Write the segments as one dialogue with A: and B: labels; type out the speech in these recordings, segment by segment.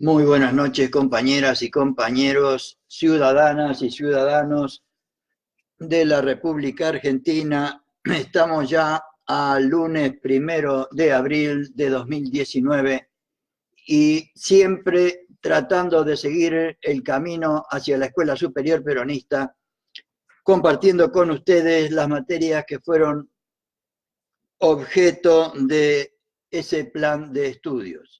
A: Muy buenas noches, compañeras y compañeros, ciudadanas y ciudadanos de la República Argentina. Estamos ya al lunes 1 de abril de 2019 y siempre tratando de seguir el camino hacia la Escuela Superior Peronista, compartiendo con ustedes las materias que fueron objeto de ese plan de estudios.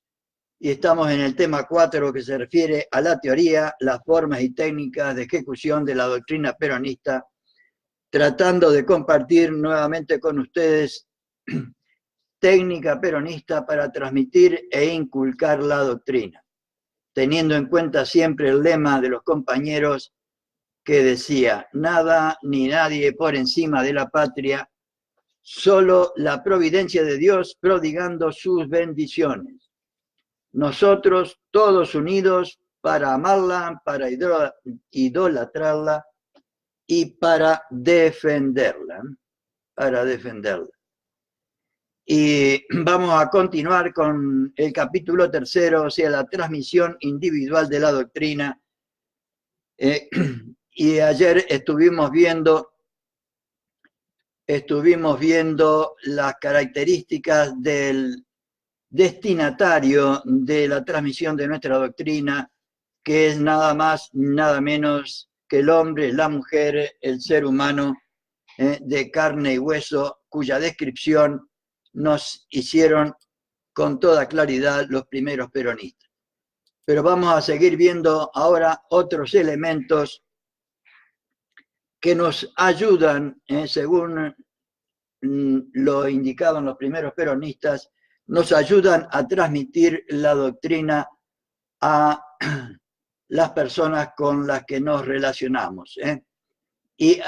A: Y estamos en el tema 4 que se refiere a la teoría, las formas y técnicas de ejecución de la doctrina peronista, tratando de compartir nuevamente con ustedes técnica peronista para transmitir e inculcar la doctrina, teniendo en cuenta siempre el lema de los compañeros que decía: nada ni nadie por encima de la patria, solo la providencia de Dios prodigando sus bendiciones. Nosotros todos unidos para amarla, para idolatrarla y para defenderla. Y vamos a continuar con el capítulo 3, o sea, la transmisión individual de la doctrina. Y ayer estuvimos viendo las características del destinatario de la transmisión de nuestra doctrina, que es nada más, nada menos que el hombre, la mujer, el ser humano de carne y hueso, cuya descripción nos hicieron con toda claridad los primeros peronistas. Pero vamos a seguir viendo ahora otros elementos que nos ayudan, según lo indicaban los primeros peronistas, nos ayudan a transmitir la doctrina a las personas con las que nos relacionamos. Y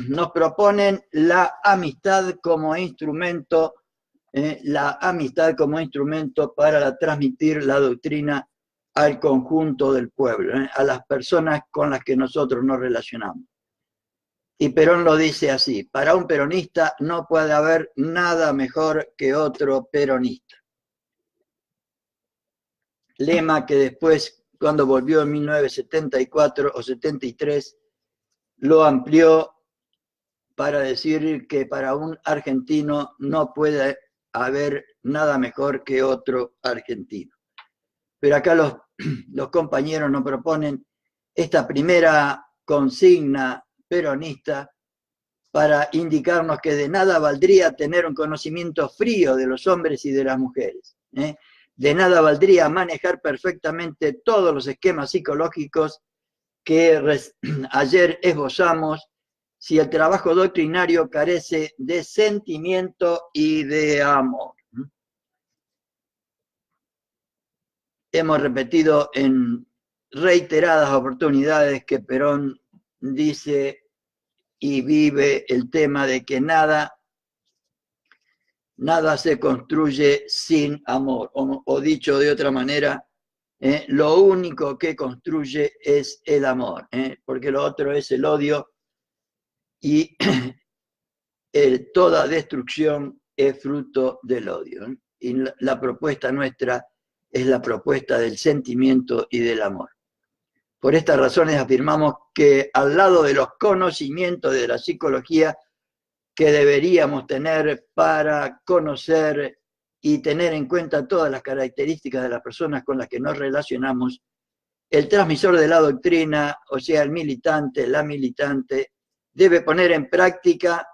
A: nos proponen la amistad como instrumento, para transmitir la doctrina al conjunto del pueblo, a las personas con las que nosotros nos relacionamos. Y Perón lo dice así: para un peronista no puede haber nada mejor que otro peronista. Lema que después, cuando volvió en 1974 o 73, lo amplió para decir que para un argentino no puede haber nada mejor que otro argentino. Pero acá los compañeros nos proponen esta primera consigna peronista para indicarnos que de nada valdría tener un conocimiento frío de los hombres y de las mujeres. De nada valdría manejar perfectamente todos los esquemas psicológicos que ayer esbozamos si el trabajo doctrinario carece de sentimiento y de amor. Hemos repetido en reiteradas oportunidades que Perón dice y vive el tema de que nada se construye sin amor, o dicho de otra manera, lo único que construye es el amor, porque lo otro es el odio, y toda destrucción es fruto del odio. Y la propuesta nuestra es la propuesta del sentimiento y del amor. Por estas razones afirmamos que al lado de los conocimientos de la psicología que deberíamos tener para conocer y tener en cuenta todas las características de las personas con las que nos relacionamos, el transmisor de la doctrina, o sea, el militante, la militante, debe poner en práctica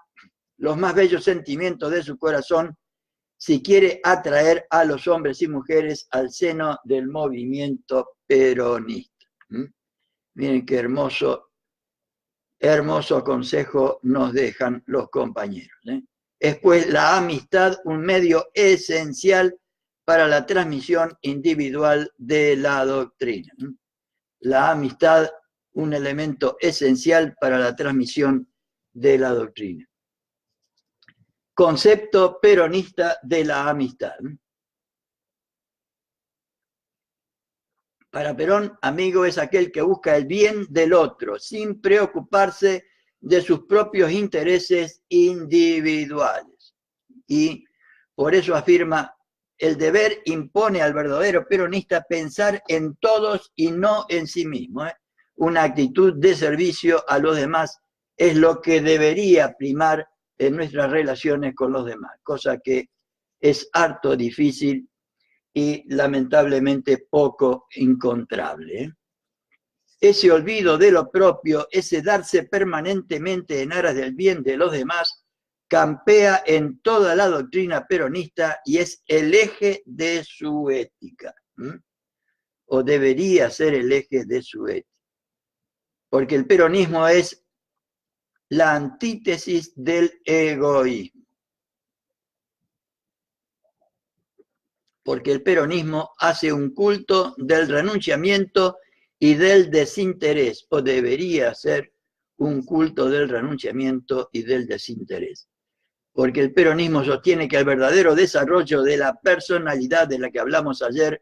A: los más bellos sentimientos de su corazón si quiere atraer a los hombres y mujeres al seno del movimiento peronista. Miren qué hermoso consejo nos dejan los compañeros. Es pues la amistad un medio esencial para la transmisión individual de la doctrina. La amistad, un elemento esencial para la transmisión de la doctrina. Concepto peronista de la amistad. Para Perón, amigo es aquel que busca el bien del otro, sin preocuparse de sus propios intereses individuales. Y por eso afirma El deber impone al verdadero peronista pensar en todos y no en sí mismo. Una actitud de servicio a los demás es lo que debería primar en nuestras relaciones con los demás, cosa que es harto difícil y lamentablemente poco encontrable. Ese olvido de lo propio, ese darse permanentemente en aras del bien de los demás, campea en toda la doctrina peronista y es el eje de su ética, o debería ser el eje de su ética, porque el peronismo es la antítesis del egoísmo, porque el peronismo hace un culto del renunciamiento y del desinterés, o debería ser un culto del renunciamiento y del desinterés. Porque el peronismo sostiene que el verdadero desarrollo de la personalidad de la que hablamos ayer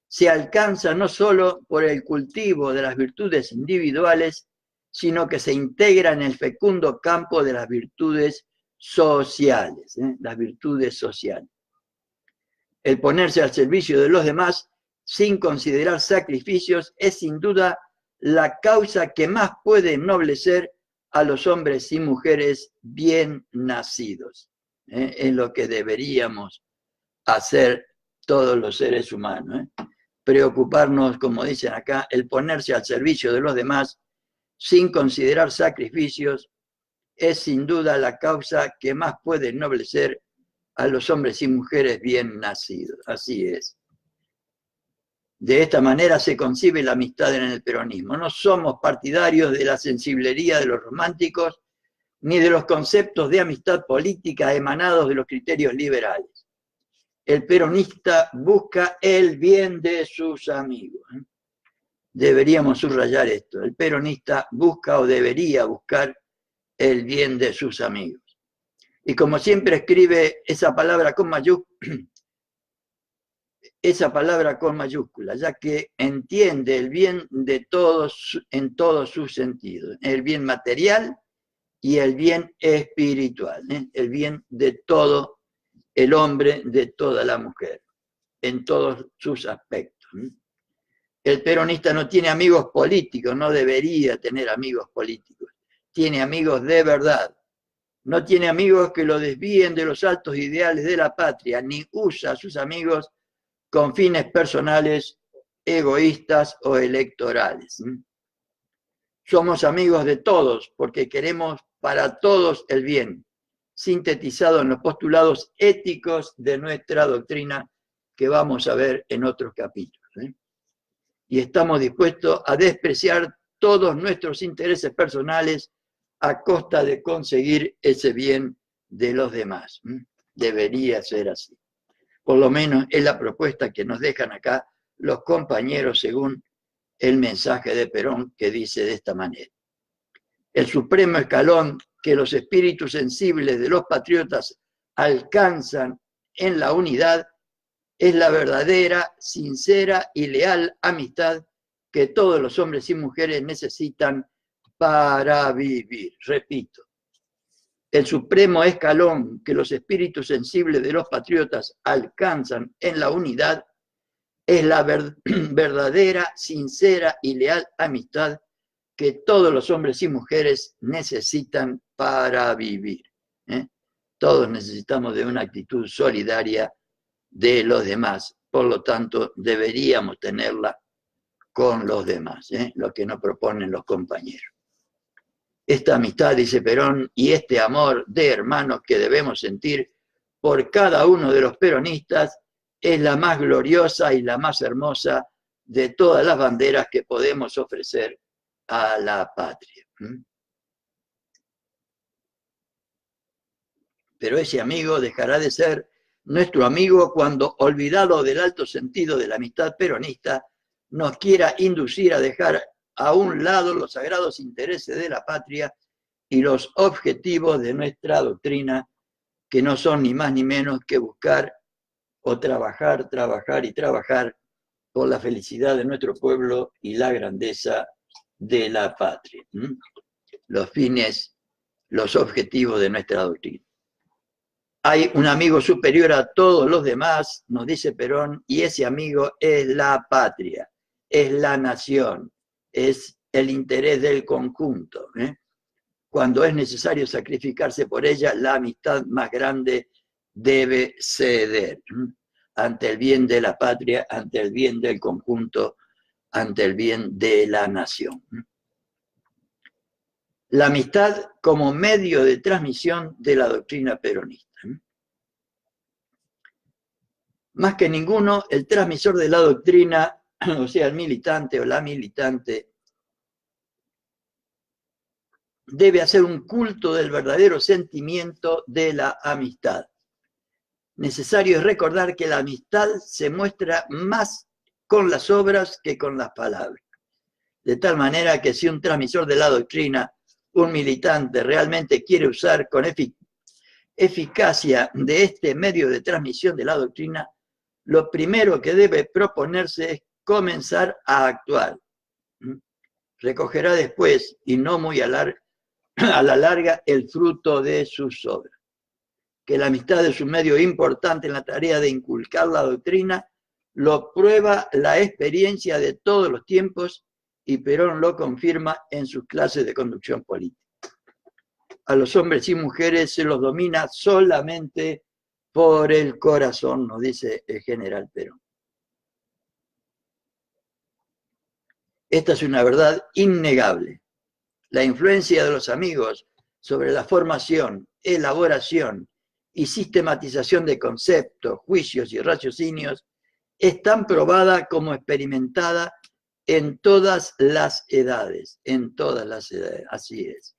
A: se alcanza no solo por el cultivo de las virtudes individuales, sino que se integra en el fecundo campo de las virtudes sociales, las virtudes sociales. El ponerse al servicio de los demás sin considerar sacrificios es sin duda la causa que más puede ennoblecer a los hombres y mujeres bien nacidos. Es lo que deberíamos hacer todos los seres humanos. Preocuparnos, como dicen acá, el ponerse al servicio de los demás sin considerar sacrificios es sin duda la causa que más puede ennoblecer a los hombres y mujeres bien nacidos. Así es. De esta manera se concibe la amistad en el peronismo. No somos partidarios de la sensiblería de los románticos ni de los conceptos de amistad política emanados de los criterios liberales. El peronista busca el bien de sus amigos. Deberíamos subrayar esto. El peronista busca o debería buscar el bien de sus amigos. Y como siempre escribe esa palabra con mayúscula, ya que entiende el bien de todos en todos sus sentidos, el bien material y el bien espiritual, el bien de todo el hombre, de toda la mujer, en todos sus aspectos. El peronista no tiene amigos políticos, no debería tener amigos políticos, tiene amigos de verdad. No tiene amigos que lo desvíen de los altos ideales de la patria, ni usa a sus amigos con fines personales, egoístas o electorales. Somos amigos de todos porque queremos para todos el bien, sintetizado en los postulados éticos de nuestra doctrina que vamos a ver en otros capítulos. Y estamos dispuestos a despreciar todos nuestros intereses personales a costa de conseguir ese bien de los demás. Debería ser así. Por lo menos es la propuesta que nos dejan acá los compañeros según el mensaje de Perón, que dice de esta manera: el supremo escalón que los espíritus sensibles de los patriotas alcanzan en la unidad es la verdadera, sincera y leal amistad que todos los hombres y mujeres necesitan para vivir. Repito, el supremo escalón que los espíritus sensibles de los patriotas alcanzan en la unidad es la verdadera, sincera y leal amistad que todos los hombres y mujeres necesitan para vivir. Todos necesitamos de una actitud solidaria de los demás, por lo tanto deberíamos tenerla con los demás, lo que nos proponen los compañeros. Esta amistad, dice Perón, y este amor de hermanos que debemos sentir por cada uno de los peronistas es la más gloriosa y la más hermosa de todas las banderas que podemos ofrecer a la patria. Pero ese amigo dejará de ser nuestro amigo cuando, olvidado del alto sentido de la amistad peronista, nos quiera inducir a dejar a un lado los sagrados intereses de la patria y los objetivos de nuestra doctrina, que no son ni más ni menos que buscar o trabajar y trabajar por la felicidad de nuestro pueblo y la grandeza de la patria. Los fines, los objetivos de nuestra doctrina. hay un amigo superior a todos los demás, nos dice Perón, y ese amigo es la patria, es la nación, es el interés del conjunto. Cuando es necesario sacrificarse por ella, la amistad más grande debe ceder ante el bien de la patria, ante el bien del conjunto, ante el bien de la nación. La amistad como medio de transmisión de la doctrina peronista. Más que ninguno, el transmisor de la doctrina, o sea, el militante o la militante, debe hacer un culto del verdadero sentimiento de la amistad. Necesario es recordar que la amistad se muestra más con las obras que con las palabras. De tal manera que si un transmisor de la doctrina, un militante, realmente quiere usar con eficacia de este medio de transmisión de la doctrina, lo primero que debe proponerse es comenzar a actuar. Recogerá después, y no muy a la larga, el fruto de sus obras. Que la amistad es un medio importante en la tarea de inculcar la doctrina, lo prueba la experiencia de todos los tiempos y Perón lo confirma en sus clases de conducción política. A los hombres y mujeres se los domina solamente por el corazón, nos dice el general Perón. Esta es una verdad innegable. La influencia de los amigos sobre la formación, elaboración y sistematización de conceptos, juicios y raciocinios es tan probada como experimentada en todas las edades, así es.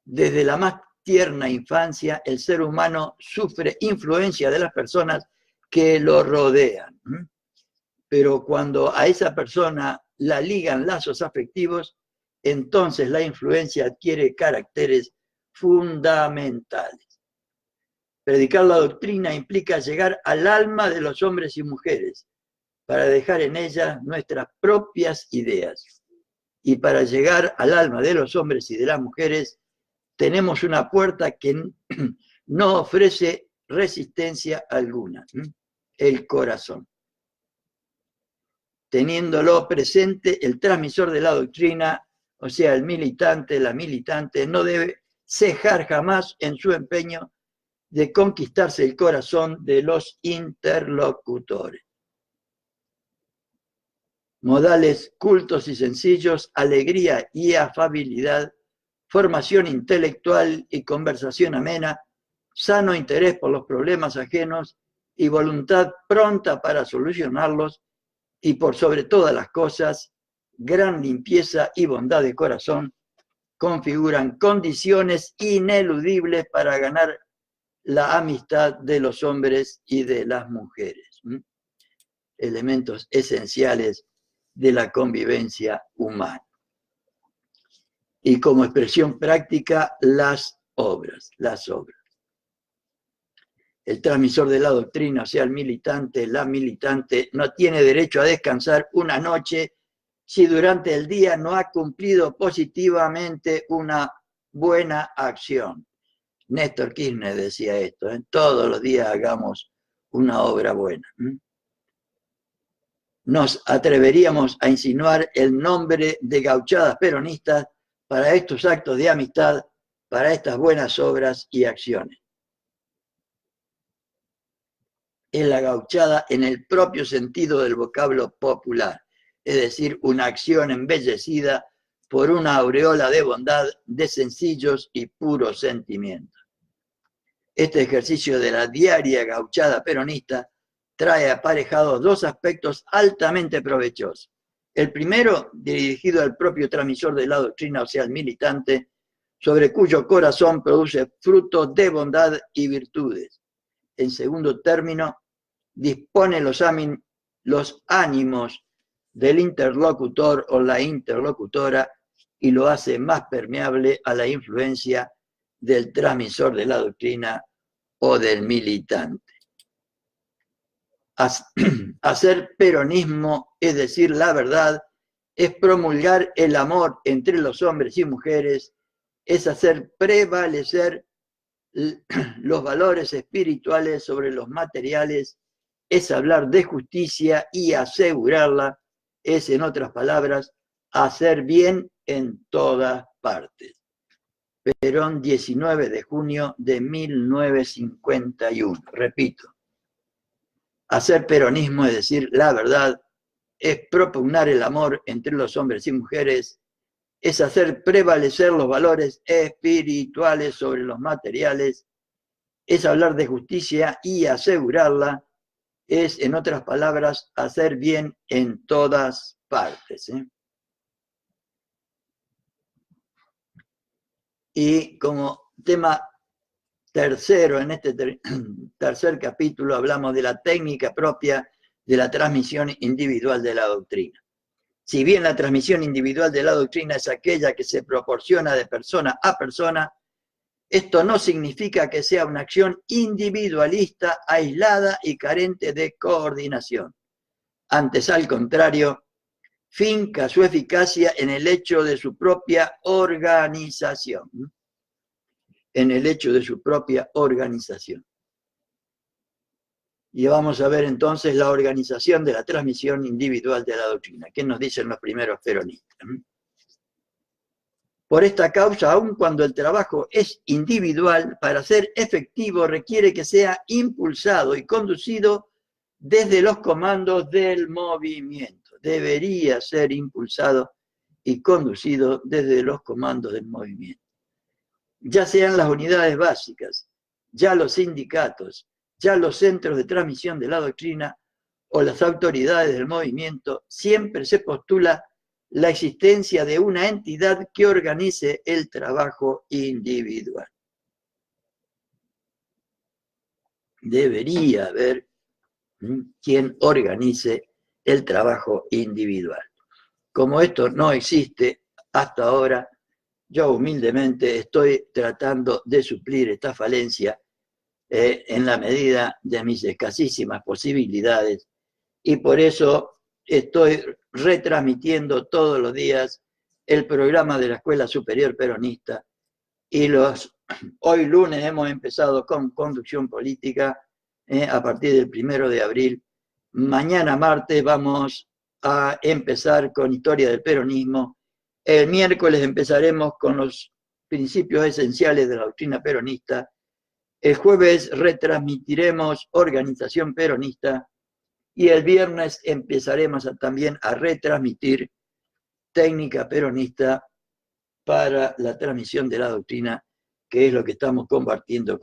A: Desde la más tierna infancia, el ser humano sufre influencia de las personas que lo rodean. Pero cuando a esa persona la ligan lazos afectivos, entonces la influencia adquiere caracteres fundamentales. Predicar la doctrina implica llegar al alma de los hombres y mujeres para dejar en ellas nuestras propias ideas. Y para llegar al alma de los hombres y de las mujeres, tenemos una puerta que no ofrece resistencia alguna, el corazón. Teniéndolo presente, el transmisor de la doctrina, o sea, el militante, la militante, no debe cejar jamás en su empeño de conquistarse el corazón de los interlocutores. Modales cultos y sencillos, alegría y afabilidad, formación intelectual y conversación amena, sano interés por los problemas ajenos y voluntad pronta para solucionarlos, y por sobre todas las cosas, gran limpieza y bondad de corazón configuran condiciones ineludibles para ganar la amistad de los hombres y de las mujeres. Elementos esenciales de la convivencia humana. Y como expresión práctica, las obras. El transmisor de la doctrina, o sea, el militante, la militante, no tiene derecho a descansar una noche si durante el día no ha cumplido positivamente una buena acción. Néstor Kirchner decía esto, todos los días hagamos una obra buena. Nos atreveríamos a insinuar el nombre de gauchadas peronistas para estos actos de amistad, para estas buenas obras y acciones. Es la gauchada en el propio sentido del vocablo popular, es decir, una acción embellecida por una aureola de bondad, de sencillos y puros sentimientos. Este ejercicio de la diaria gauchada peronista trae aparejados dos aspectos altamente provechosos. El primero, dirigido al propio transmisor de la doctrina, o sea, al militante, sobre cuyo corazón produce frutos de bondad y virtudes. En segundo término, dispone los ánimos del interlocutor o la interlocutora y lo hace más permeable a la influencia del transmisor de la doctrina o del militante. Hacer peronismo, es decir, la verdad, es promulgar el amor entre los hombres y mujeres es hacer prevalecer los valores espirituales sobre los materiales, es hablar de justicia y asegurarla, es, en otras palabras, hacer bien en todas partes. Perón, 19 de junio de 1951. Repito, hacer peronismo es decir la verdad, es propugnar el amor entre los hombres y mujeres, es hacer prevalecer los valores espirituales sobre los materiales, es hablar de justicia y asegurarla, es, en otras palabras, hacer bien en todas partes. Y como tema tercero, en este tercer capítulo, hablamos de la técnica propia de la transmisión individual de la doctrina. Si bien la transmisión individual de la doctrina es aquella que se proporciona de persona a persona, esto no significa que sea una acción individualista, aislada y carente de coordinación. Antes, al contrario, finca su eficacia en el hecho de su propia organización. En el hecho de su propia organización. Y vamos a ver entonces la organización de la transmisión individual de la doctrina. ¿Qué nos dicen los primeros peronistas? Por esta causa, aun cuando el trabajo es individual, para ser efectivo requiere que sea impulsado y conducido desde los comandos del movimiento. Debería ser impulsado y conducido desde los comandos del movimiento. Ya sean las unidades básicas, ya los sindicatos, ya los centros de transmisión de la doctrina o las autoridades del movimiento, siempre se postula la existencia de una entidad que organice el trabajo individual. Debería haber quien organice el trabajo individual. Como esto no existe hasta ahora, yo humildemente estoy tratando de suplir esta falencia en la medida de mis escasísimas posibilidades y por eso estoy retransmitiendo todos los días el programa de la Escuela Superior Peronista y hoy lunes hemos empezado con conducción política a partir del 1 de abril. Mañana martes vamos a empezar con historia del peronismo. El miércoles empezaremos con los principios esenciales de la doctrina peronista. El jueves retransmitiremos organización peronista y el viernes empezaremos también a retransmitir técnica peronista para la transmisión de la doctrina, que es lo que estamos compartiendo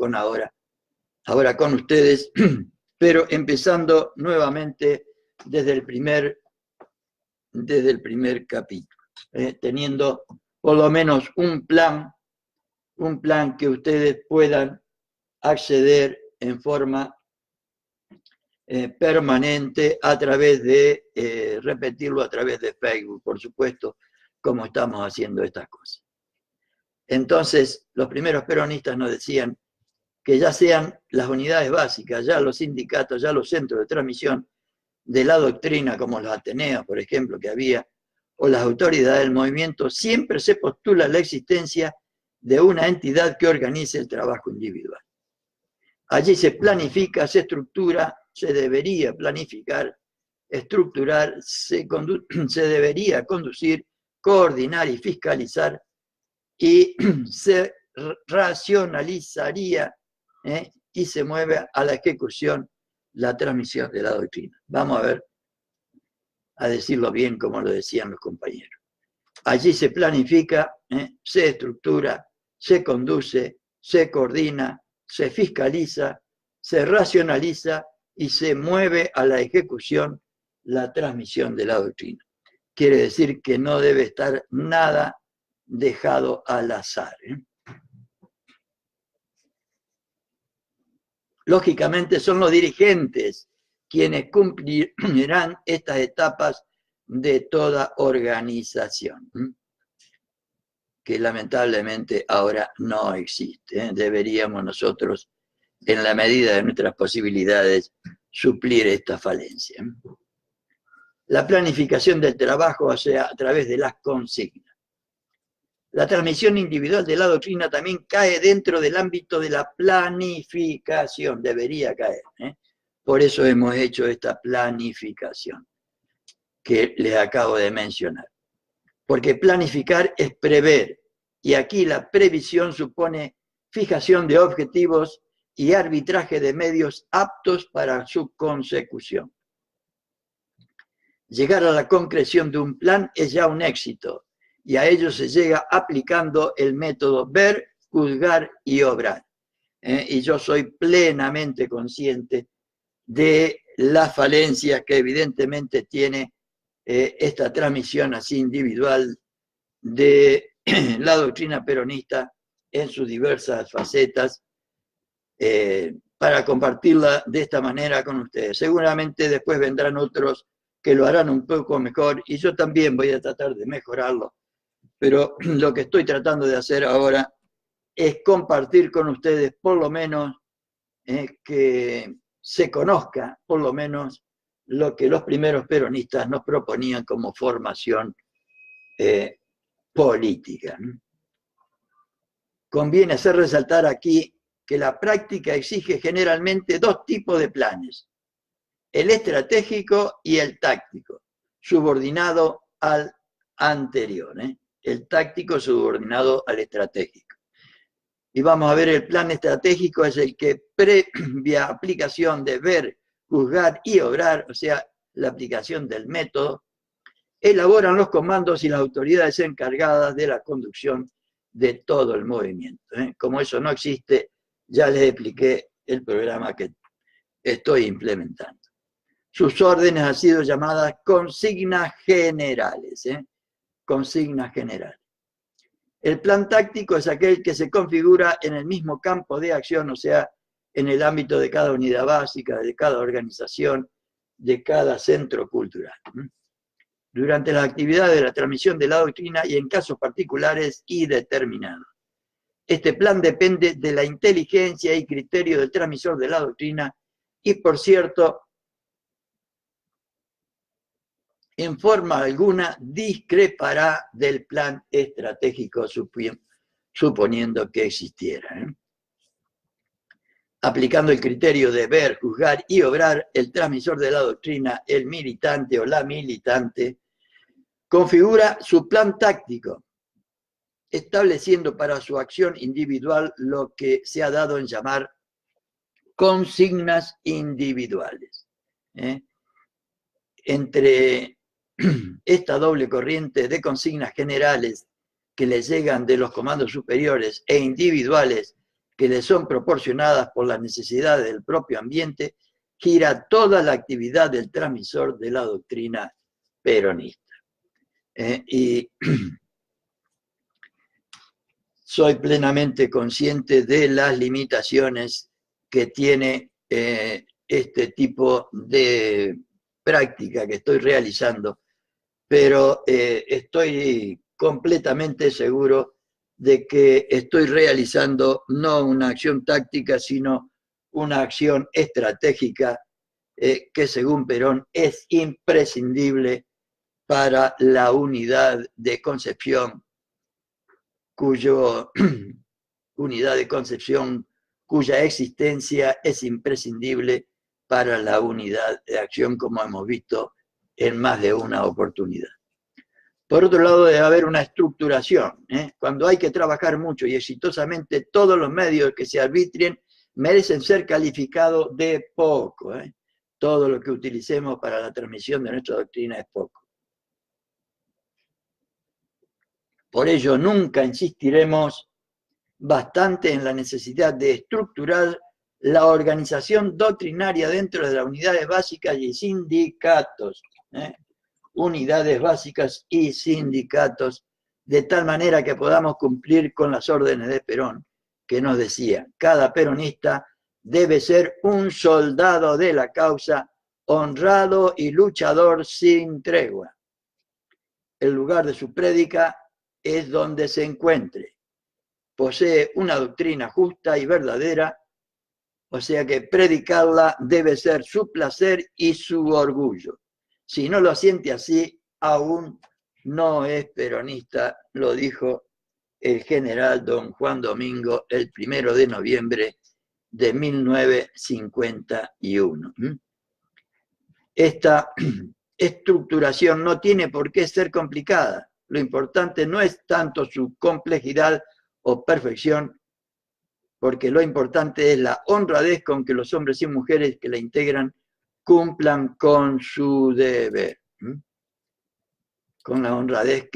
A: ahora con ustedes, pero empezando nuevamente desde el primer capítulo, teniendo por lo menos un plan que ustedes puedan acceder en forma permanente a través de, repetirlo a través de Facebook, por supuesto, como estamos haciendo estas cosas. Entonces, los primeros peronistas nos decían que ya sean las unidades básicas, ya los sindicatos, ya los centros de transmisión de la doctrina, como los Ateneos, por ejemplo, que había, o las autoridades del movimiento, siempre se postula la existencia de una entidad que organice el trabajo individual. Allí se planifica, se estructura, se debería planificar, estructurar, se debería conducir, coordinar y fiscalizar, y se racionalizaría y se mueve a la ejecución la transmisión de la doctrina. Vamos a ver, a decirlo bien como lo decían los compañeros. Allí se planifica, se estructura, se conduce, se coordina, se fiscaliza, se racionaliza y se mueve a la ejecución la transmisión de la doctrina. Quiere decir que no debe estar nada dejado al azar. Lógicamente son los dirigentes quienes cumplirán estas etapas de toda organización, que lamentablemente ahora no existe. Deberíamos nosotros, en la medida de nuestras posibilidades, suplir esta falencia. La planificación del trabajo, o sea, a través de las consignas. La transmisión individual de la doctrina también cae dentro del ámbito de la planificación, debería caer. Por eso hemos hecho esta planificación que les acabo de mencionar. Porque planificar es prever, y aquí la previsión supone fijación de objetivos y arbitraje de medios aptos para su consecución. Llegar a la concreción de un plan es ya un éxito, y a ello se llega aplicando el método ver, juzgar y obrar. Y yo soy plenamente consciente de las falencias que evidentemente tiene esta transmisión así individual de la doctrina peronista en sus diversas facetas, para compartirla de esta manera con ustedes. Seguramente después vendrán otros que lo harán un poco mejor, y yo también voy a tratar de mejorarlo, pero lo que estoy tratando de hacer ahora es compartir con ustedes por lo menos que se conozca por lo menos lo que los primeros peronistas nos proponían como formación política. Conviene hacer resaltar aquí que la práctica exige generalmente dos tipos de planes: el estratégico y el táctico, subordinado al anterior. El táctico subordinado al estratégico. Y vamos a ver, el plan estratégico es el que previa aplicación de ver, juzgar y obrar, o sea, la aplicación del método, elaboran los comandos y las autoridades encargadas de la conducción de todo el movimiento. Como eso no existe, ya les expliqué el programa que estoy implementando. Sus órdenes han sido llamadas consignas generales. Consignas generales. El plan táctico es aquel que se configura en el mismo campo de acción, o sea, en el ámbito de cada unidad básica, de cada organización, de cada centro cultural. Durante las actividades de la transmisión de la doctrina y en casos particulares y determinados. Este plan depende de la inteligencia y criterio del transmisor de la doctrina y, por cierto, en forma alguna discrepará del plan estratégico suponiendo que existiera. Aplicando el criterio de ver, juzgar y obrar, el transmisor de la doctrina, el militante o la militante, configura su plan táctico, estableciendo para su acción individual lo que se ha dado en llamar consignas individuales. Entre esta doble corriente de consignas generales que le llegan de los comandos superiores e individuales que le son proporcionadas por las necesidades del propio ambiente, gira toda la actividad del transmisor de la doctrina peronista. Y soy plenamente consciente de las limitaciones que tiene este tipo de práctica que estoy realizando, pero estoy completamente seguro de que estoy realizando no una acción táctica, sino una acción estratégica que, según Perón, es imprescindible para la unidad de concepción, cuya existencia es imprescindible para la unidad de acción, como hemos visto en más de una oportunidad. Por otro lado, debe haber una estructuración. Cuando hay que trabajar mucho y exitosamente, todos los medios que se arbitren merecen ser calificados de poco. Todo lo que utilicemos para la transmisión de nuestra doctrina es poco. Por ello, nunca insistiremos bastante en la necesidad de estructurar la organización doctrinaria dentro de las unidades básicas y sindicatos. Unidades básicas y sindicatos, de tal manera que podamos cumplir con las órdenes de Perón, que nos decía: cada peronista debe ser un soldado de la causa, honrado y luchador sin tregua. El lugar de su prédica es donde se encuentre. Posee una doctrina justa y verdadera, o sea que predicarla debe ser su placer y su orgullo. Si no lo siente así, aún no es peronista, lo dijo el general don Juan Domingo el 1 de noviembre de 1951. Esta estructuración no tiene por qué ser complicada. Lo importante no es tanto su complejidad o perfección, porque lo importante es la honradez con que los hombres y mujeres que la integran cumplan con su deber. Con la honradez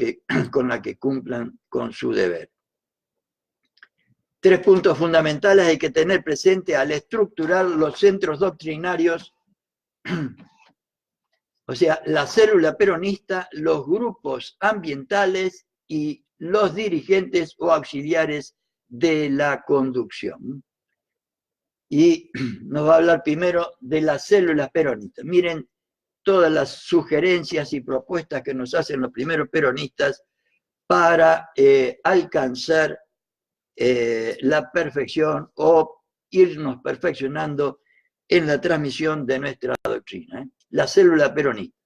A: con la que cumplan con su deber. 3 puntos fundamentales hay que tener presente al estructurar los centros doctrinarios, o sea, la célula peronista, los grupos ambientales y los dirigentes o auxiliares de la conducción. Y nos va a hablar primero de las células peronistas. Miren todas las sugerencias y propuestas que nos hacen los primeros peronistas para alcanzar la perfección o irnos perfeccionando en la transmisión de nuestra doctrina. La célula peronista.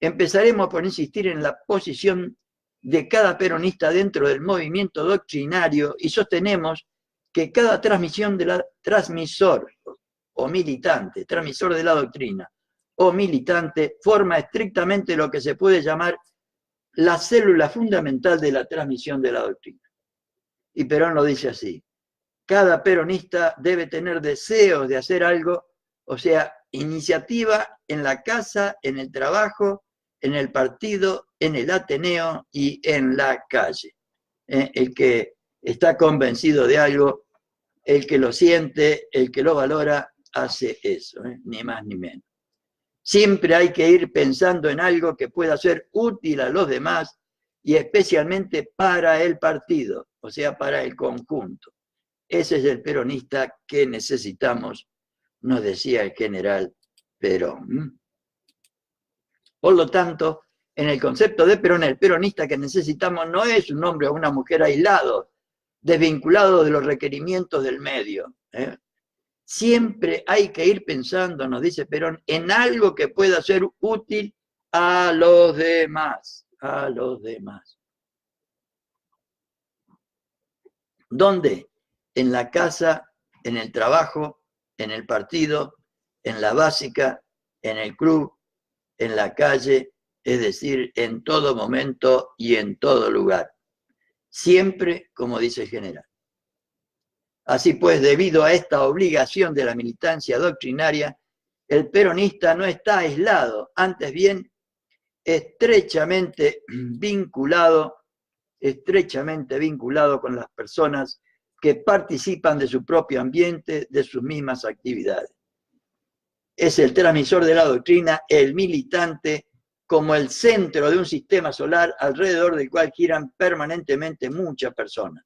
A: Empezaremos por insistir en la posición de cada peronista dentro del movimiento doctrinario y sostenemos que cada transmisor o militante, transmisor de la doctrina o militante, forma estrictamente lo que se puede llamar la célula fundamental de la transmisión de la doctrina. Y Perón lo dice así: cada peronista debe tener deseos de hacer algo, o sea, iniciativa en la casa, en el trabajo, en el partido, en el Ateneo y en la calle. El que está convencido de algo, el que lo siente, el que lo valora, hace eso, ni más ni menos. Siempre hay que ir pensando en algo que pueda ser útil a los demás y especialmente para el partido, o sea, para el conjunto. Ese es el peronista que necesitamos, nos decía el general Perón. Por lo tanto, en el concepto de Perón, el peronista que necesitamos no es un hombre o una mujer aislado, desvinculado de los requerimientos del medio. Siempre hay que ir pensando, nos dice Perón, en algo que pueda ser útil a los demás, a los demás. ¿Dónde? En la casa, en el trabajo, en el partido, en la básica, en el club, en la calle, es decir, en todo momento y en todo lugar. Siempre, como dice el general. Así pues, debido a esta obligación de la militancia doctrinaria, el peronista no está aislado, antes bien, estrechamente vinculado con las personas que participan de su propio ambiente, de sus mismas actividades. Es el transmisor de la doctrina, el militante, como el centro de un sistema solar alrededor del cual giran permanentemente muchas personas.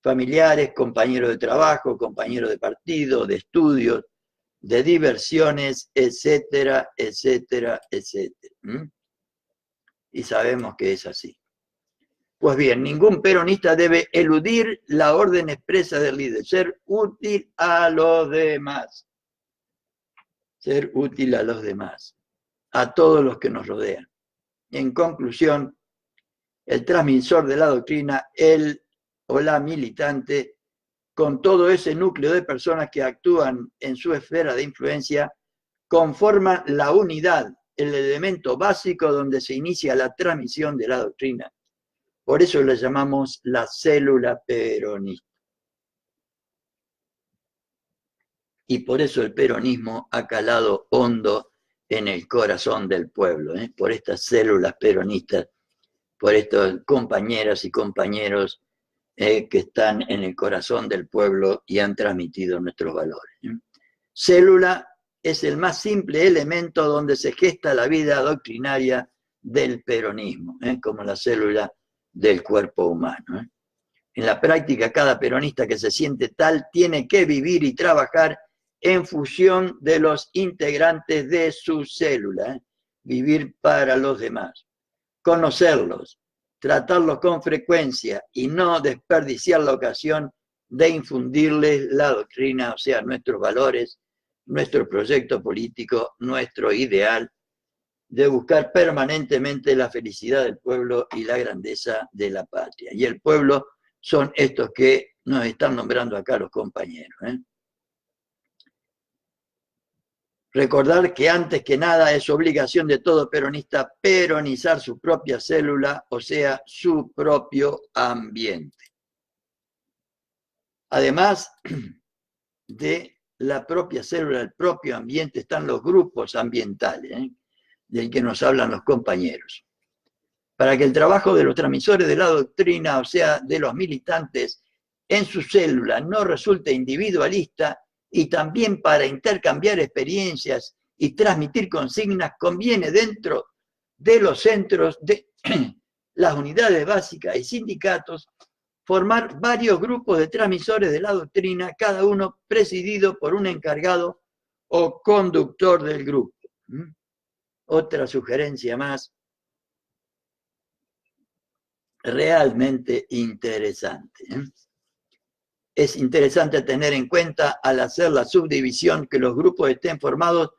A: Familiares, compañeros de trabajo, compañeros de partido, de estudios, de diversiones, etcétera, etcétera, etcétera. Y sabemos que es así. Pues bien, ningún peronista debe eludir la orden expresa del líder, ser útil a los demás. Ser útil a los demás, a todos los que nos rodean. En conclusión, el transmisor de la doctrina, el o la militante, con todo ese núcleo de personas que actúan en su esfera de influencia, conforman la unidad, el elemento básico donde se inicia la transmisión de la doctrina. Por eso le llamamos la célula peronista. Y por eso el peronismo ha calado hondo en el corazón del pueblo, por estas células peronistas, por estas compañeras y compañeros que están en el corazón del pueblo y han transmitido nuestros valores. Célula es el más simple elemento donde se gesta la vida doctrinaria del peronismo, como la célula del cuerpo humano. En la práctica, cada peronista que se siente tal tiene que vivir y trabajar en función de los integrantes de su célula, vivir para los demás, conocerlos, tratarlos con frecuencia y no desperdiciar la ocasión de infundirles la doctrina, o sea, nuestros valores, nuestro proyecto político, nuestro ideal, de buscar permanentemente la felicidad del pueblo y la grandeza de la patria. Y el pueblo son estos que nos están nombrando acá los compañeros. Recordar que antes que nada es obligación de todo peronista peronizar su propia célula, o sea, su propio ambiente. Además de la propia célula, el propio ambiente, están los grupos ambientales, del que nos hablan los compañeros. Para que el trabajo de los transmisores de la doctrina, o sea, de los militantes, en su célula no resulte individualista, y también para intercambiar experiencias y transmitir consignas, conviene dentro de los centros de las unidades básicas y sindicatos formar varios grupos de transmisores de la doctrina, cada uno presidido por un encargado o conductor del grupo. Otra sugerencia más realmente interesante. Es interesante tener en cuenta al hacer la subdivisión que los grupos estén formados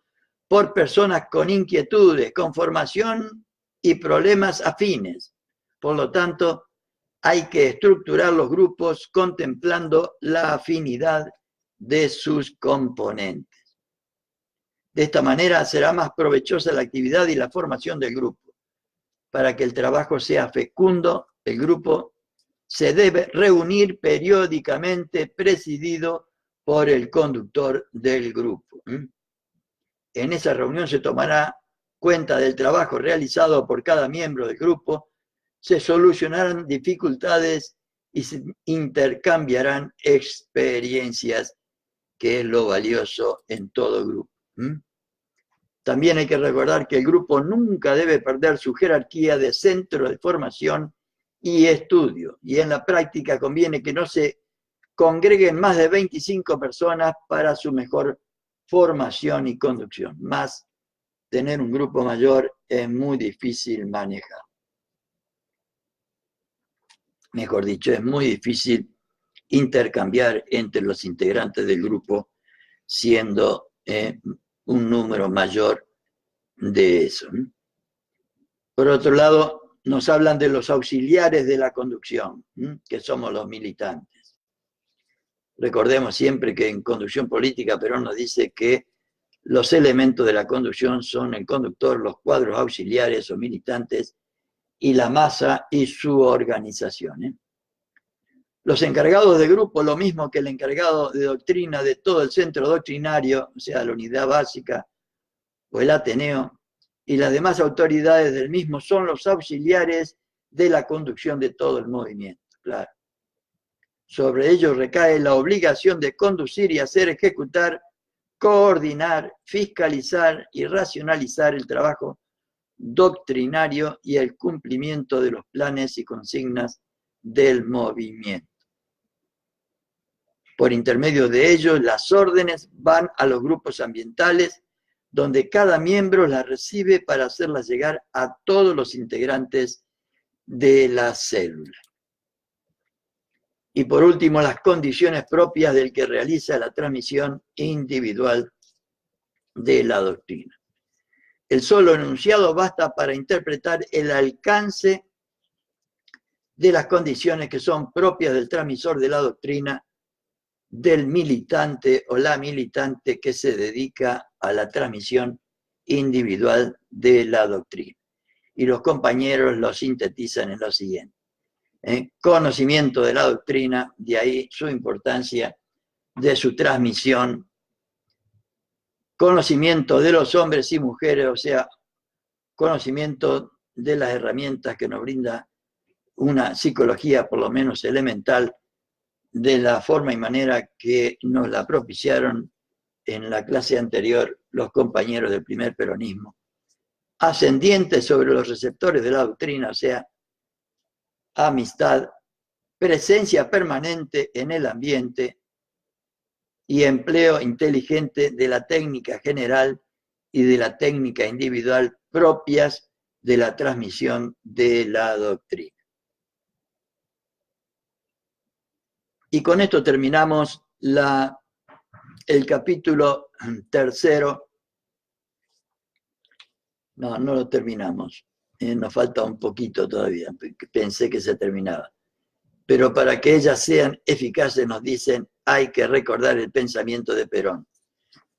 A: por personas con inquietudes, con formación y problemas afines. Por lo tanto, hay que estructurar los grupos contemplando la afinidad de sus componentes. De esta manera será más provechosa la actividad y la formación del grupo. Para que el trabajo sea fecundo, el grupo se debe reunir periódicamente, presidido por el conductor del grupo. En esa reunión se tomará cuenta del trabajo realizado por cada miembro del grupo, se solucionarán dificultades y se intercambiarán experiencias, que es lo valioso en todo grupo. También hay que recordar que el grupo nunca debe perder su jerarquía de centro de formación y estudio, y en la práctica conviene que no se congreguen más de 25 personas para su mejor formación y conducción. Más, tener un grupo mayor es muy difícil manejar. Mejor dicho, es muy difícil intercambiar entre los integrantes del grupo, siendo un número mayor de eso. Por otro lado, nos hablan de los auxiliares de la conducción, que somos los militantes. Recordemos siempre que en conducción política Perón nos dice que los elementos de la conducción son el conductor, los cuadros auxiliares o militantes y la masa y su organización. Los encargados de grupo, lo mismo que el encargado de doctrina de todo el centro doctrinario, o sea, la unidad básica o el Ateneo, y las demás autoridades del mismo son los auxiliares de la conducción de todo el movimiento. Claro. Sobre ellos recae la obligación de conducir y hacer ejecutar, coordinar, fiscalizar y racionalizar el trabajo doctrinario y el cumplimiento de los planes y consignas del movimiento. Por intermedio de ellos, las órdenes van a los grupos ambientales, donde cada miembro las recibe para hacerlas llegar a todos los integrantes de la célula. Y por último, las condiciones propias del que realiza la transmisión individual de la doctrina. El solo enunciado basta para interpretar el alcance de las condiciones que son propias del transmisor de la doctrina, del militante o la militante que se dedica a la transmisión individual de la doctrina. Y los compañeros lo sintetizan en lo siguiente. Conocimiento de la doctrina, de ahí su importancia de su transmisión. Conocimiento de los hombres y mujeres, o sea, conocimiento de las herramientas que nos brinda una psicología por lo menos elemental, de la forma y manera que nos la propiciaron en la clase anterior los compañeros del primer peronismo, ascendientes sobre los receptores de la doctrina, o sea, amistad, presencia permanente en el ambiente y empleo inteligente de la técnica general y de la técnica individual propias de la transmisión de la doctrina. Y con esto terminamos el capítulo tercero. No lo terminamos. Nos falta un poquito todavía. Pensé que se terminaba. pero para que ellas sean eficaces, nos dicen, hay que recordar el pensamiento de Perón.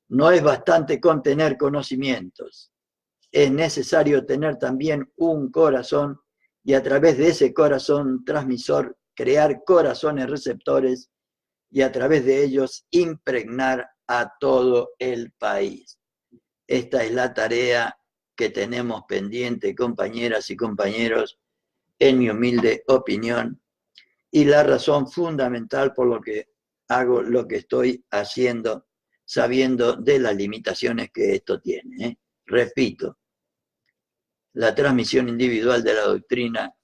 A: No es bastante con tener conocimientos, es necesario tener también un corazón y a través de ese corazón transmisor crear corazones receptores y a través de ellos impregnar a todo el país. Esta es la tarea que tenemos pendiente, compañeras y compañeros, en mi humilde opinión, y la razón fundamental por lo que hago lo que estoy haciendo, sabiendo de las limitaciones que esto tiene. Repito, la transmisión individual de la doctrina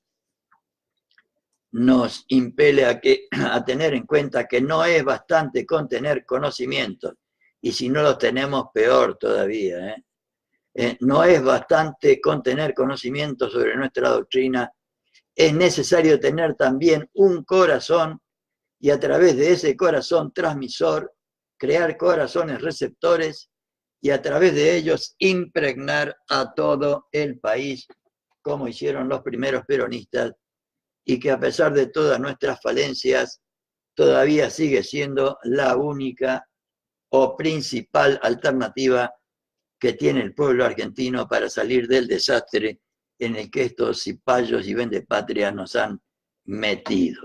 A: nos impele a tener en cuenta que no es bastante con tener conocimientos, y si no los tenemos, peor todavía. No es bastante con tener conocimientos sobre nuestra doctrina, es necesario tener también un corazón y a través de ese corazón transmisor, crear corazones receptores y a través de ellos impregnar a todo el país, como hicieron los primeros peronistas, y que a pesar de todas nuestras falencias, todavía sigue siendo la única o principal alternativa que tiene el pueblo argentino para salir del desastre en el que estos cipayos y vendepatrias nos han metido.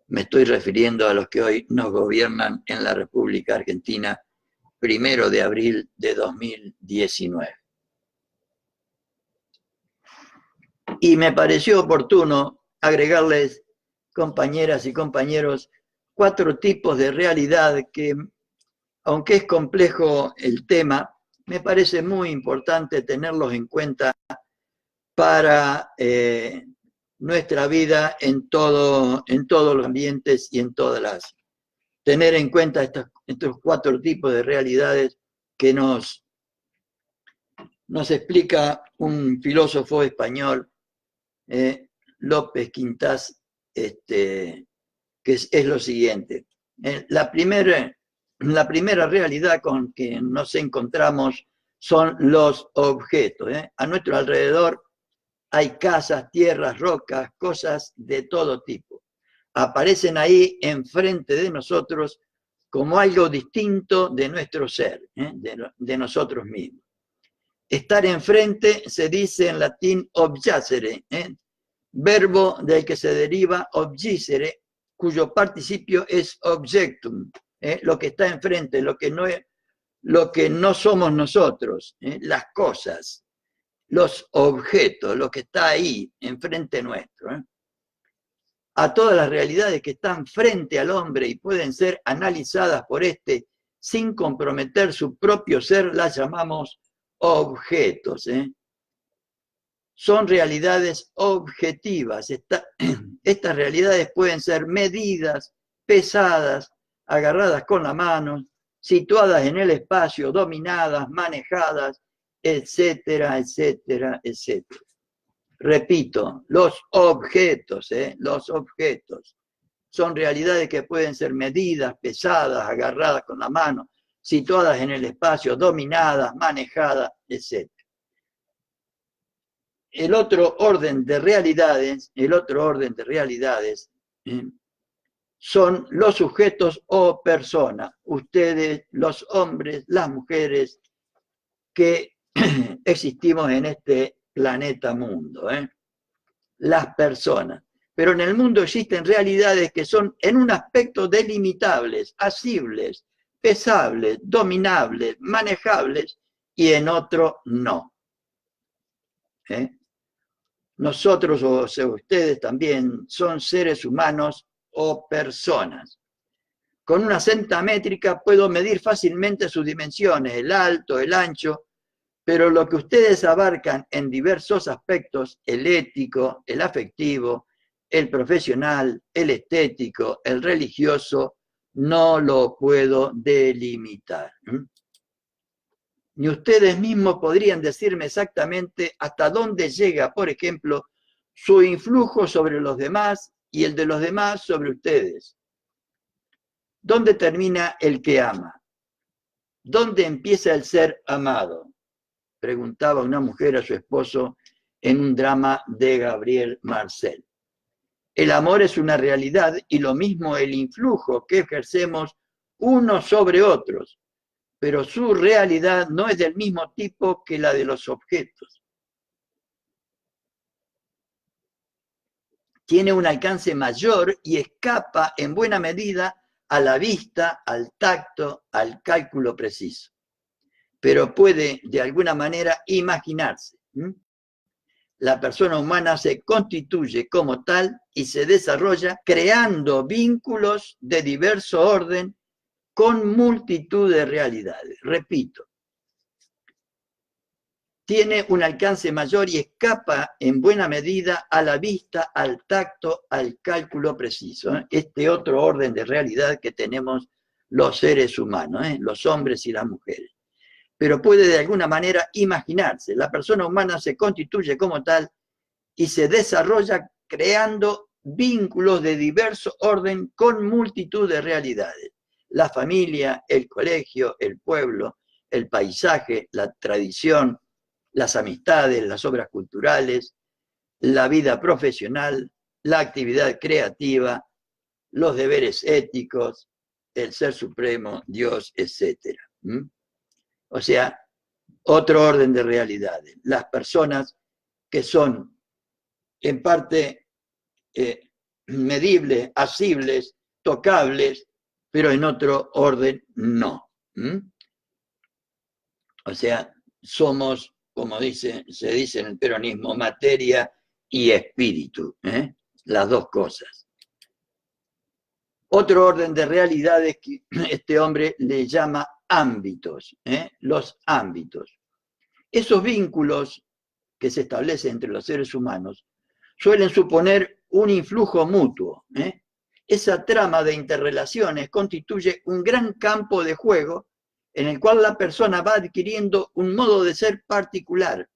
A: Me estoy refiriendo a los que hoy nos gobiernan en la República Argentina, 1 de abril de 2019. Y me pareció oportuno agregarles, compañeras y compañeros, 4 tipos de realidad que, aunque es complejo el tema, me parece muy importante tenerlos en cuenta para nuestra vida en todos los ambientes y en todas las. Tener en cuenta estos 4 tipos de realidades que nos explica un filósofo español, López Quintás, que es lo siguiente. La primera realidad con que nos encontramos son los objetos. A nuestro alrededor hay casas, tierras, rocas, cosas de todo tipo. Aparecen ahí enfrente de nosotros como algo distinto de nuestro ser, de nosotros mismos. Estar enfrente se dice en latín objacere, verbo del que se deriva obgisere, cuyo participio es objectum, lo que está enfrente, lo que no somos nosotros, las cosas, los objetos, lo que está ahí enfrente nuestro. A todas las realidades que están frente al hombre y pueden ser analizadas por éste sin comprometer su propio ser, las llamamos objetos. Son realidades objetivas. Estas realidades pueden ser medidas, pesadas, agarradas con la mano, situadas en el espacio, dominadas, manejadas, etcétera, etcétera, etcétera. Repito, los objetos son realidades que pueden ser medidas, pesadas, agarradas con la mano, situadas en el espacio, dominadas, manejadas, etc. El otro orden de realidades son los sujetos o personas. Ustedes, los hombres, las mujeres que existimos en este planeta mundo, las personas. Pero en el mundo existen realidades que son en un aspecto delimitables, asibles, pesables, dominables, manejables, y en otro no. Nosotros, o sea, ustedes también, son seres humanos o personas. Con una cinta métrica puedo medir fácilmente sus dimensiones, el alto, el ancho, pero lo que ustedes abarcan en diversos aspectos, el ético, el afectivo, el profesional, el estético, el religioso, no lo puedo delimitar. Ni ustedes mismos podrían decirme exactamente hasta dónde llega, por ejemplo, su influjo sobre los demás y el de los demás sobre ustedes. ¿Dónde termina el que ama? ¿Dónde empieza el ser amado? Preguntaba una mujer a su esposo en un drama de Gabriel Marcel. El amor es una realidad y lo mismo el influjo que ejercemos unos sobre otros, pero su realidad no es del mismo tipo que la de los objetos. Tiene un alcance mayor y escapa en buena medida a la vista, al tacto, al cálculo preciso, pero puede de alguna manera imaginarse. La persona humana se constituye como tal y se desarrolla creando vínculos de diverso orden con multitud de realidades. Repito, tiene un alcance mayor y escapa en buena medida a la vista, al tacto, al cálculo preciso. Este otro orden de realidad que tenemos los seres humanos, los hombres y las mujeres. Pero puede de alguna manera imaginarse. La persona humana se constituye como tal y se desarrolla creando vínculos de diverso orden con multitud de realidades. La familia, el colegio, el pueblo, el paisaje, la tradición, las amistades, las obras culturales, la vida profesional, la actividad creativa, los deberes éticos, el ser supremo, Dios, etc. O sea, otro orden de realidades. Las personas que son en parte medibles, asibles, tocables, pero en otro orden no. O sea, somos, como se dice en el peronismo, materia y espíritu, las dos cosas. Otro orden de realidades que este hombre le llama ámbitos, los ámbitos. Esos vínculos que se establecen entre los seres humanos suelen suponer un influjo mutuo. Esa trama de interrelaciones constituye un gran campo de juego en el cual la persona va adquiriendo un modo de ser particular,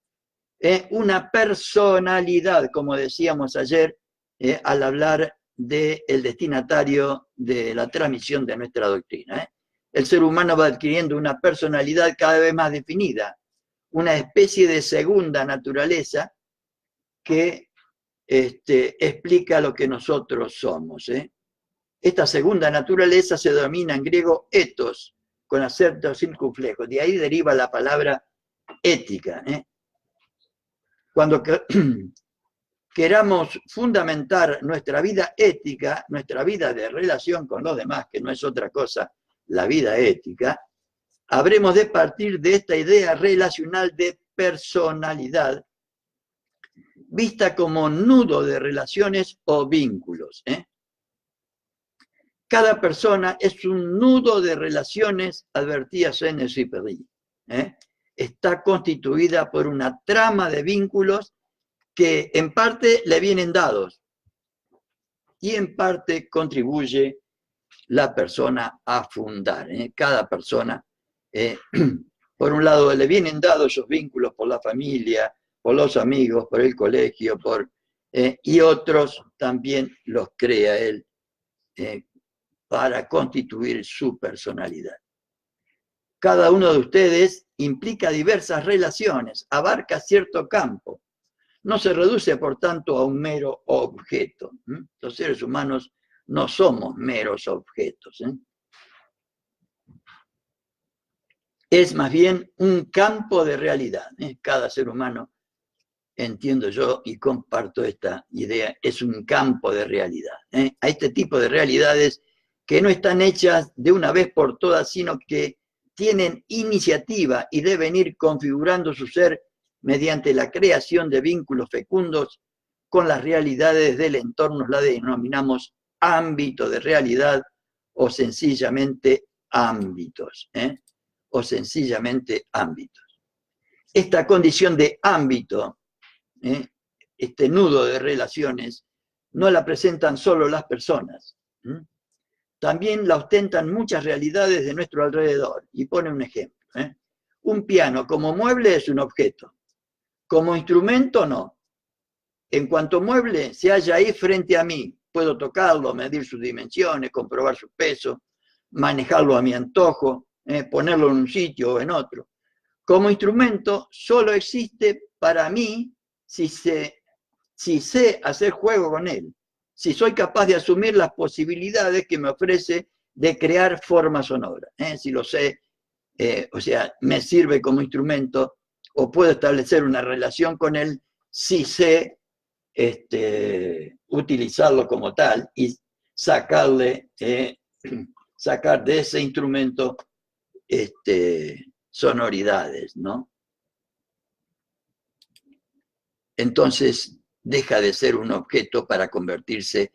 A: una personalidad, como decíamos ayer, al hablar del destinatario de la transmisión de nuestra doctrina. El ser humano va adquiriendo una personalidad cada vez más definida, una especie de segunda naturaleza que explica lo que nosotros somos. Esta segunda naturaleza se denomina en griego ethos, con acento circunflejo. De ahí deriva la palabra ética. Cuando queramos fundamentar nuestra vida ética, nuestra vida de relación con los demás, que no es otra cosa, la vida ética, habremos de partir de esta idea relacional de personalidad, vista como nudo de relaciones o vínculos. Cada persona es un nudo de relaciones, advertía Saint-Exupéry. Está constituida por una trama de vínculos que en parte le vienen dados y en parte contribuye la persona a fundar. Cada persona, por un lado, le vienen dados esos vínculos por la familia, por los amigos, por el colegio, y otros también los crea él para constituir su personalidad. Cada uno de ustedes implica diversas relaciones, abarca cierto campo. No se reduce, por tanto, a un mero objeto. Los seres humanos no somos meros objetos. Es más bien un campo de realidad. Cada ser humano, entiendo yo y comparto esta idea, es un campo de realidad. A este tipo de realidades que no están hechas de una vez por todas, sino que tienen iniciativa y deben ir configurando su ser mediante la creación de vínculos fecundos con las realidades del entorno, la denominamos ámbito de realidad o sencillamente ámbitos. O sencillamente ámbitos. Esta condición de ámbito, este nudo de relaciones, no la presentan solo las personas. También la ostentan muchas realidades de nuestro alrededor. Y pone un ejemplo. Un piano como mueble es un objeto. Como instrumento, no. En cuanto mueble, se halla ahí frente a mí. Puedo tocarlo, medir sus dimensiones, comprobar su peso, manejarlo a mi antojo, ponerlo en un sitio o en otro. Como instrumento, solo existe para mí si sé hacer juego con él. si soy capaz de asumir las posibilidades que me ofrece de crear formas sonoras. Si lo sé, o sea, me sirve como instrumento, o puedo establecer una relación con él si sé utilizarlo como tal y sacarle, sacar de ese instrumento sonoridades, ¿no? Entonces deja de ser un objeto para convertirse,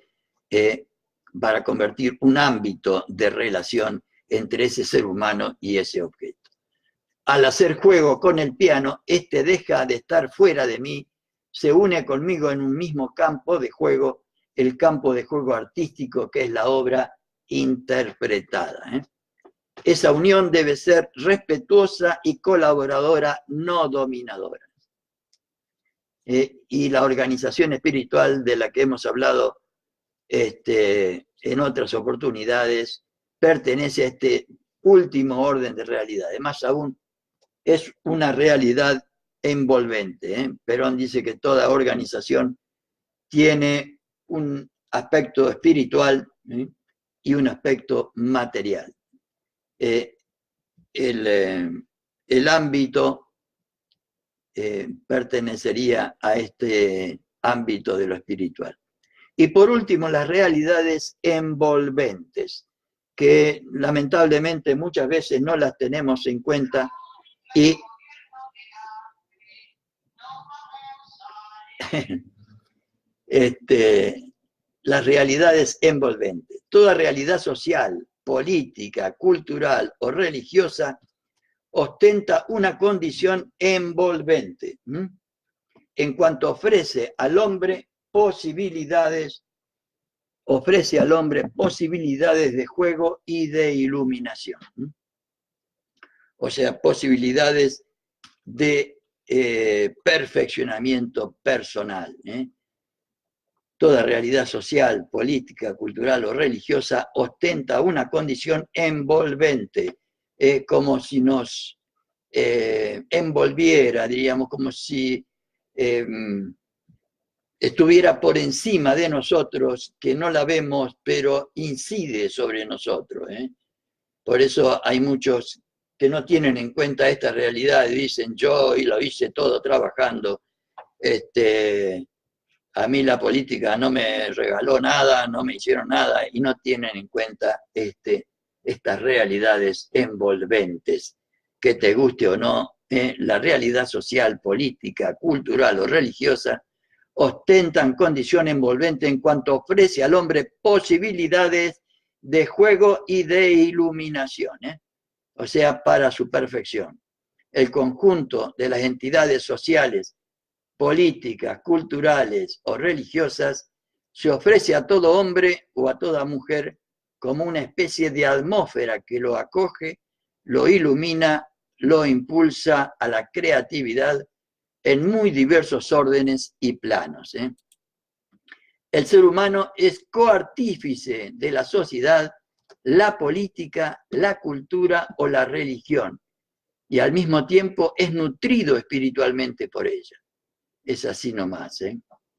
A: para convertir un ámbito de relación entre ese ser humano y ese objeto. Al hacer juego con el piano, este deja de estar fuera de mí, se une conmigo en un mismo campo de juego, el campo de juego artístico que es la obra interpretada. Esa unión debe ser respetuosa y colaboradora, no dominadora. Y la organización espiritual de la que hemos hablado en otras oportunidades pertenece a este último orden de realidades. Más aún, es una realidad envolvente. Perón dice que toda organización tiene un aspecto espiritual y un aspecto material. El ámbito pertenecería a este ámbito de lo espiritual. Y por último, las realidades envolventes, que lamentablemente muchas veces no las tenemos en cuenta y las realidades envolventes. Toda realidad social, política, cultural o religiosa ostenta una condición envolvente, en cuanto ofrece al hombre posibilidades de juego y de iluminación. O sea, posibilidades de perfeccionamiento personal. Toda realidad social, política, cultural o religiosa ostenta una condición envolvente, como si nos envolviera, diríamos, como si estuviera por encima de nosotros, que no la vemos, pero incide sobre nosotros. Por eso hay muchos que no tienen en cuenta esta realidad y dicen, yo y lo hice todo trabajando, a mí la política no me regaló nada, no me hicieron nada, y no tienen en cuenta estas realidades envolventes, que te guste o no, la realidad social, política, cultural o religiosa ostentan condición envolvente en cuanto ofrece al hombre posibilidades de juego y de iluminación, o sea, para su perfección. El conjunto de las entidades sociales, políticas, culturales o religiosas se ofrece a todo hombre o a toda mujer como una especie de atmósfera que lo acoge, lo ilumina, lo impulsa a la creatividad en muy diversos órdenes y planos. El ser humano es coartífice de la sociedad, la política, la cultura o la religión, y al mismo tiempo es nutrido espiritualmente por ella. Es así nomás.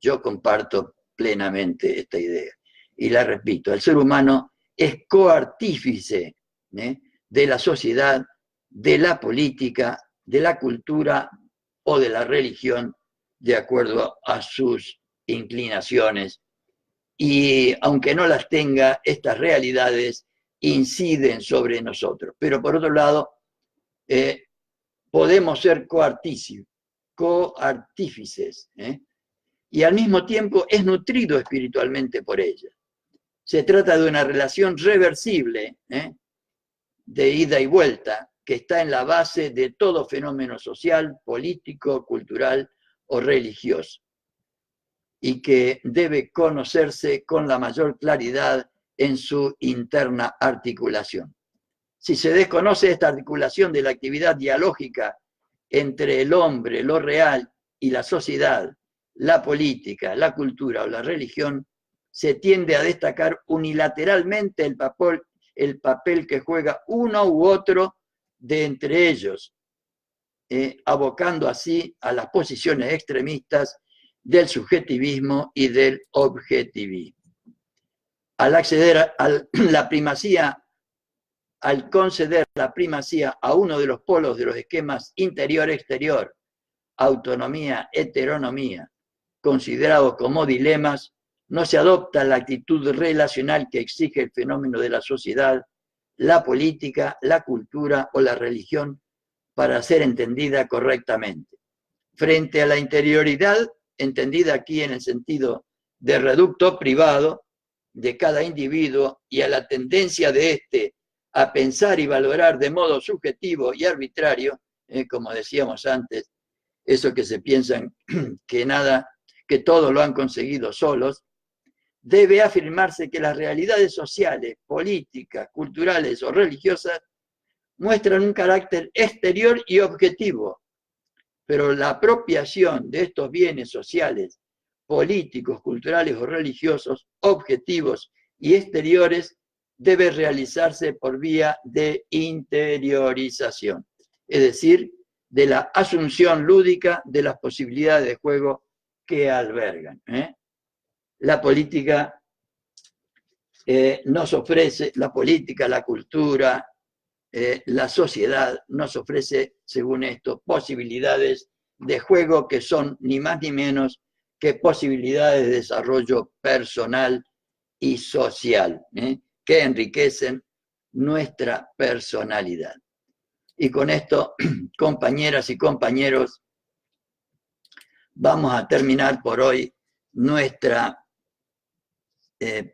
A: Yo comparto plenamente esta idea. Y la repito, el ser humano es coartífice de la sociedad, de la política, de la cultura o de la religión, de acuerdo a sus inclinaciones. Y aunque no las tenga, estas realidades inciden sobre nosotros. Pero por otro lado, podemos ser coartífices, y al mismo tiempo es nutrido espiritualmente por ella. Se trata de una relación reversible, de ida y vuelta, que está en la base de todo fenómeno social, político, cultural o religioso, y que debe conocerse con la mayor claridad en su interna articulación. Si se desconoce esta articulación de la actividad dialógica entre el hombre, lo real, y la sociedad, la política, la cultura o la religión, se tiende a destacar unilateralmente el papel que juega uno u otro de entre ellos, abocando así a las posiciones extremistas del subjetivismo y del objetivismo. al acceder a la primacía, al conceder la primacía a uno de los polos de los esquemas interior-exterior, autonomía, heteronomía, considerados como dilemas, no se adopta la actitud relacional que exige el fenómeno de la sociedad, la política, la cultura o la religión para ser entendida correctamente. Frente a la interioridad, entendida aquí en el sentido de reducto privado de cada individuo y a la tendencia de éste a pensar y valorar de modo subjetivo y arbitrario, como decíamos antes, eso que se piensan que todo lo han conseguido solos, debe afirmarse que las realidades sociales, políticas, culturales o religiosas muestran un carácter exterior y objetivo, pero la apropiación de estos bienes sociales, políticos, culturales o religiosos, objetivos y exteriores, debe realizarse por vía de interiorización, es decir, de la asunción lúdica de las posibilidades de juego que albergan. La política nos ofrece, la política, la cultura, la sociedad nos ofrece, según esto, posibilidades de juego que son ni más ni menos que posibilidades de desarrollo personal y social, que enriquecen nuestra personalidad. Y con esto, compañeras y compañeros, vamos a terminar por hoy nuestra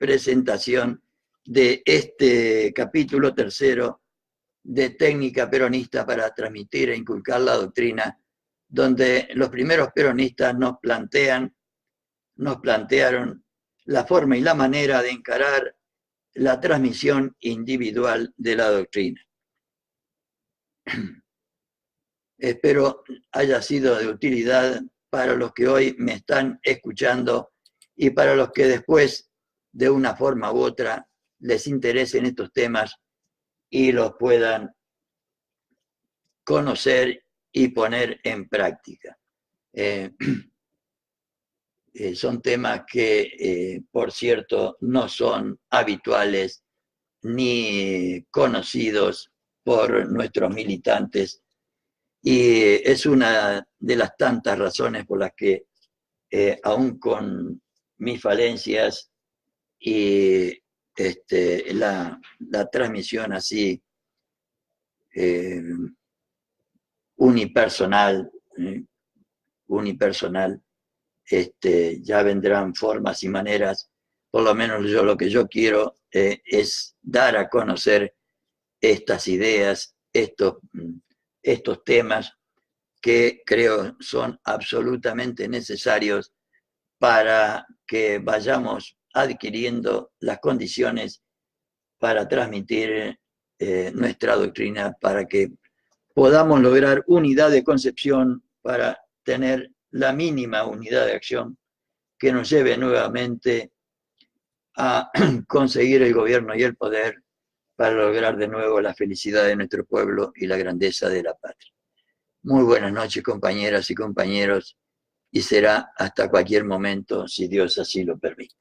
A: presentación de este capítulo tercero de Técnica Peronista para transmitir e inculcar la doctrina, donde los primeros peronistas nos plantearon la forma y la manera de encarar la transmisión individual de la doctrina. Espero haya sido de utilidad para los que hoy me están escuchando y para los que después, de una forma u otra, les interesen estos temas y los puedan conocer y poner en práctica. Son temas que, por cierto, no son habituales ni conocidos por nuestros militantes, y es una de las tantas razones por las que, aún con mis falencias y la transmisión así unipersonal, ya vendrán formas y maneras. Por lo menos lo que yo quiero es dar a conocer estas ideas, estos temas que creo son absolutamente necesarios para que vayamos adquiriendo las condiciones para transmitir nuestra doctrina, para que podamos lograr unidad de concepción, para tener la mínima unidad de acción que nos lleve nuevamente a conseguir el gobierno y el poder para lograr de nuevo la felicidad de nuestro pueblo y la grandeza de la patria. Muy buenas noches, compañeras y compañeros, y será hasta cualquier momento, si Dios así lo permite.